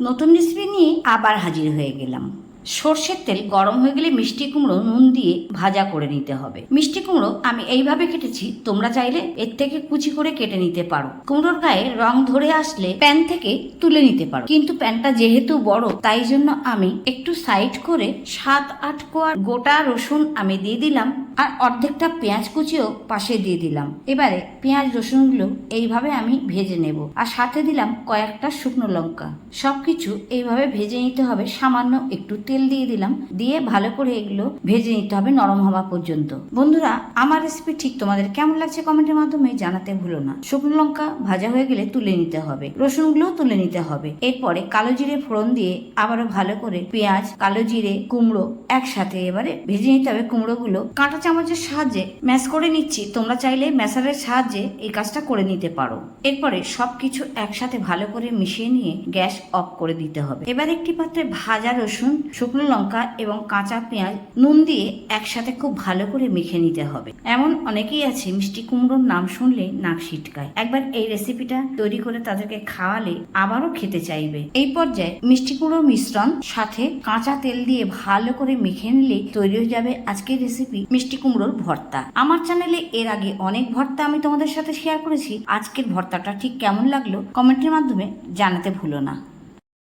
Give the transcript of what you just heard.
নতুন রেসিপি নিয়ে আবার হাজির হয়ে গেলাম। সর্ষের তেল গরম হয়ে গেলে মিষ্টি কুমড়ো নুন দিয়ে ভাজা করে নিতে হবে। মিষ্টি কুমড়ো আমি এইভাবে কেটেছি, তোমরা চাইলে এর থেকে কুচি করে কেটে নিতে পারো। কুমড়োর গায়ে রং ধরে আসলে প্যান থেকে তুলে নিতে পারো, কিন্তু প্যানটা যেহেতু বড় তাই জন্য আমি একটু সাইড করে 7-8 কোয়া গোটা রসুন আমি দিয়ে দিলাম, আর অর্ধেকটা পেঁয়াজ কুচিও পাশে দিয়ে দিলাম। এবারে পেঁয়াজ রসুনগুলো এইভাবে আমি ভেজে নেব, আর সাথে দিলাম কয়েকটা শুকনো লঙ্কা। সবকিছু এইভাবে ভেজে নিতে হবে। সামান্য একটু তেল দিয়ে দিলাম, দিয়ে ভালো করে এগুলো ভেজে নিতে হবে নরম হওয়া পর্যন্ত। বন্ধুরা, আমার রেসিপি ঠিক তোমাদের কেমন লাগছে কমেন্টের মাধ্যমে জানাতে ভুলো না। শুকনো লঙ্কা ভাজা হয়ে গেলে তুলে নিতে হবে, রসুনগুলো তুলে নিতে হবে। এরপরে কালো জিরে ফোড়ন দিয়ে আবারও ভালো করে পেঁয়াজ, কালো জিরে, কুমড়ো একসাথে এবারে ভেজে নিতে হবে। কুমড়োগুলো কাঁটা চামচের সাহায্যে ম্যাশ করে নিচ্ছি, তোমরা চাইলে ম্যাশারের সাহায্যে এই কাজটা করে নিতে পারো। এরপরে সবকিছু একসাথে ভালো করে মিশিয়ে নিয়ে গ্যাস অফ করে দিতে হবে। এবার একটি পাত্রে ভাজা রসুন, শুকনো লঙ্কা এবং কাঁচা পেঁয়াজ নুন দিয়ে একসাথে খুব ভালো করে মেখে নিতে হবে। এমন অনেকেই আছে মিষ্টি কুমড়োর নাম শুনলে নাক ছিটকায়। একবার এই রেসিপিটা তৈরি করে তাদেরকে খাওয়ালে আবারও খেতে চাইবে। এই পর্যায়ে মিষ্টি কুমড়োর মিশ্রণ সাথে কাঁচা তেল দিয়ে ভালো করে মেখে নিলে তৈরি হয়ে যাবে আজকের রেসিপি মিষ্টি কুমড়োর ভর্তা। আমার চ্যানেলে এর আগে অনেক ভর্তা আমি তোমাদের সাথে শেয়ার করেছি। আজকের ভর্তাটা ঠিক কেমন লাগলো কমেন্টের মাধ্যমে জানাতে ভুলো না।